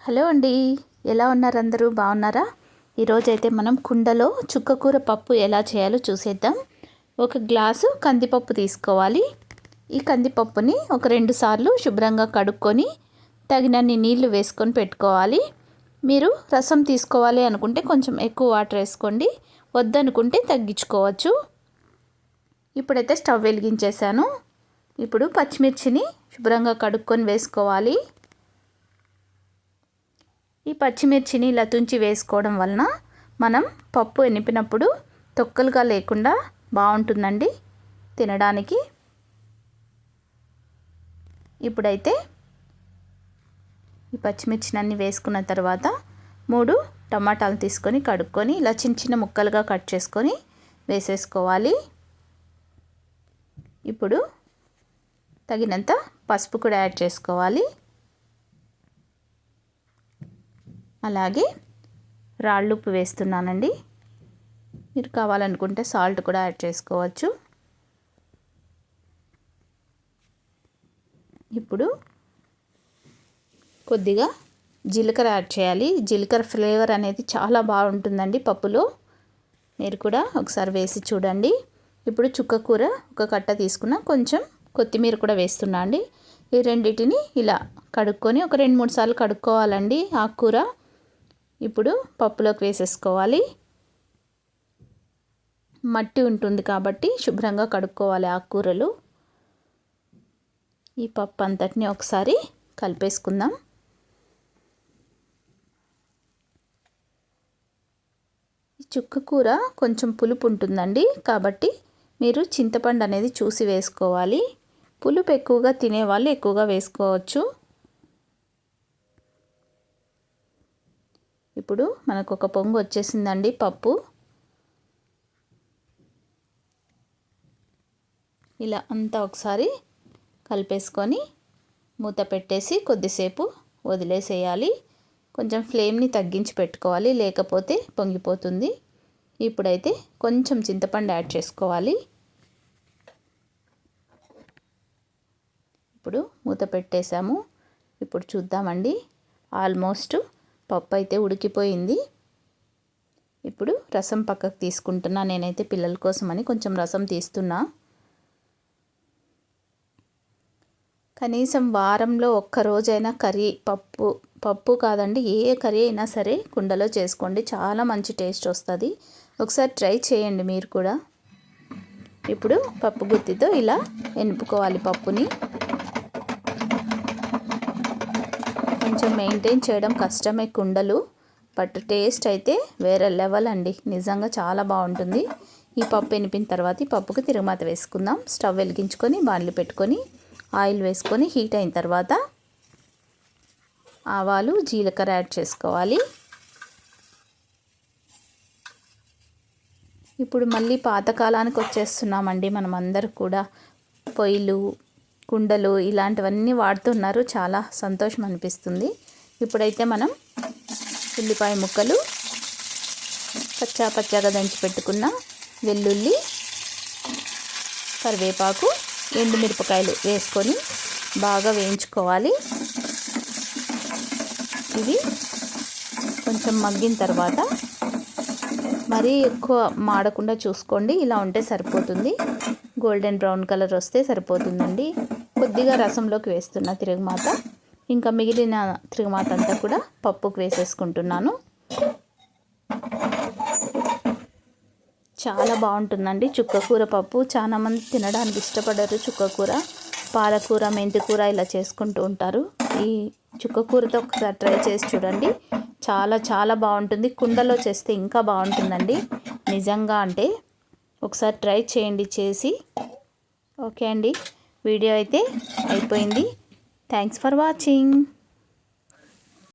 Hello అండి, ఎలా ఉన్నారు? అందరూ బాగున్నారా? ఈరోజైతే మనం కుండలో చుక్కకూర పప్పు ఎలా చేయాలో చూసేద్దాం. ఒక గ్లాసు కందిపప్పు తీసుకోవాలి. ఈ కందిపప్పుని ఒక 2 సార్లు శుభ్రంగా కడుక్కొని తగినన్ని నీళ్లు వేసుకొని పెట్టుకోవాలి. మీరు రసం తీసుకోవాలి అనుకుంటే కొంచెం ఎక్కువ వాటర్ వేసుకోండి, వద్దనుకుంటే తగ్గించుకోవచ్చు. ఇప్పుడైతే స్టవ్ వెలిగించేసాను. ఇప్పుడు పచ్చిమిర్చిని శుభ్రంగా కడుక్కొని వేసుకోవాలి. ఈ పచ్చిమిర్చిని ఇలా తుంచి వేసుకోవడం వలన మనం పప్పు ఎనిపినప్పుడు తొక్కలుగా లేకుండా బాగుంటుందండి తినడానికి. ఇప్పుడైతే ఈ పచ్చిమిర్చిని అన్నీ వేసుకున్న తర్వాత 3 టమాటాలు తీసుకొని కడుక్కొని ఇలా చిన్న చిన్న ముక్కలుగా కట్ చేసుకొని వేసేసుకోవాలి. ఇప్పుడు తగినంత పసుపు కూడా యాడ్ చేసుకోవాలి. అలాగే రాళ్ళుప్పు వేస్తున్నానండి. మీరు కావాలనుకుంటే సాల్ట్ కూడా యాడ్ చేసుకోవచ్చు. ఇప్పుడు కొద్దిగా జీలకర్ర యాడ్ చేయాలి. జీలకర్ర ఫ్లేవర్ అనేది చాలా బాగుంటుందండి పప్పులో. మీరు కూడా ఒకసారి వేసి చూడండి. ఇప్పుడు చుక్కకూర ఒక కట్ట తీసుకున్న, కొంచెం కొత్తిమీర కూడా వేస్తున్నా అండి. ఈ రెండింటిని ఇలా కడుక్కొని ఒక 2-3 సార్లు కడుక్కోవాలండి ఆకుకూర. ఇప్పుడు పప్పులోకి వేసేసుకోవాలి. మట్టి ఉంటుంది కాబట్టి శుభ్రంగా కడుక్కోవాలి ఆకుకూరలు. ఈ పప్పు అంతటిని ఒకసారి కలిపేసుకుందాం. ఈ చుక్కకూర కొంచెం పులుపు ఉంటుందండి, కాబట్టి మీరు చింతపండు అనేది చూసి వేసుకోవాలి. పులుపు ఎక్కువగా తినేవాళ్ళు ఎక్కువగా వేసుకోవచ్చు. ఇప్పుడు మనకు ఒక పొంగు వచ్చేసిందండి పప్పు. ఇలా అంతా ఒకసారి కలిపేసుకొని మూత పెట్టేసి కొద్దిసేపు వదిలేసేయాలి. కొంచెం ఫ్లేమ్ని తగ్గించి పెట్టుకోవాలి, లేకపోతే పొంగిపోతుంది. ఇప్పుడైతే కొంచెం చింతపండు యాడ్ చేసుకోవాలి. ఇప్పుడు మూత పెట్టేసాము. ఇప్పుడు చూద్దామండి. ఆల్మోస్ట్ పప్పు అయితే ఉడికిపోయింది. ఇప్పుడు రసం పక్కకు తీసుకుంటున్నా. నేనైతే పిల్లల కోసమని కొంచెం రసం తీస్తున్నా. కనీసం వారంలో ఒక్కరోజైనా పప్పు కాదండి, ఏ కర్రీ అయినా సరే కుండలో చేసుకోండి, చాలా మంచి టేస్ట్ వస్తుంది. ఒకసారి ట్రై చేయండి మీరు కూడా. ఇప్పుడు పప్పు గుత్తితో ఇలా ఎనుపుకోవాలి పప్పుని. కొంచెం మెయింటైన్ చేయడం కష్టమే కుండలు, బట్ టేస్ట్ అయితే వేరే లెవెల్ అండి. నిజంగా చాలా బాగుంటుంది. ఈ పప్పు ఎనిపిన తర్వాత ఈ పప్పుకి తిరుగుమాత వేసుకుందాం. స్టవ్ వెలిగించుకొని బాణలి పెట్టుకొని ఆయిల్ వేసుకొని హీట్ అయిన తర్వాత ఆవాలు, జీలకర్ర యాడ్ చేసుకోవాలి. ఇప్పుడు మళ్ళీ పాతకాలానికి వచ్చేస్తున్నామండి. మనం అందరూ కూడా పొయ్యిలు, కుండలు ఇలాంటివన్నీ వాడుతున్నారు. చాలా సంతోషం అనిపిస్తుంది. ఇప్పుడైతే మనం ఉల్లిపాయ ముక్కలు, పచ్చాగా దంచి పెట్టుకున్న వెల్లుల్లి, కరివేపాకు, ఎండుమిరపకాయలు వేసుకొని బాగా వేయించుకోవాలి. ఇవి కొంచెం మగ్గిన తర్వాత మరీ ఎక్కువ మాడకుండా చూసుకోండి. ఇలా ఉంటే సరిపోతుంది. గోల్డెన్ బ్రౌన్ కలర్ వస్తే సరిపోతుందండి. కొద్దిగా రసంలోకి వేస్తున్న తిరుగుమాత, ఇంకా మిగిలిన తిరుగుమాత అంతా కూడా పప్పుకు వేసేసుకుంటున్నాను. చాలా బాగుంటుందండి చుక్కకూర పప్పు. చాలా మంది తినడానికి ఇష్టపడరు చుక్కకూర. పాలకూర, మెంతికూర ఇలా చేసుకుంటూ ఉంటారు. ఈ చుక్కకూరతో ఒకసారి ట్రై చేసి చూడండి. చాలా బాగుంటుంది. కుండలో చేస్తే ఇంకా బాగుంటుందండి నిజంగా. అంటే ఒకసారి ట్రై చేయండి చేసి. ఓకే అండి, వీడియో అయితే అయిపోయింది. Thanks for watching.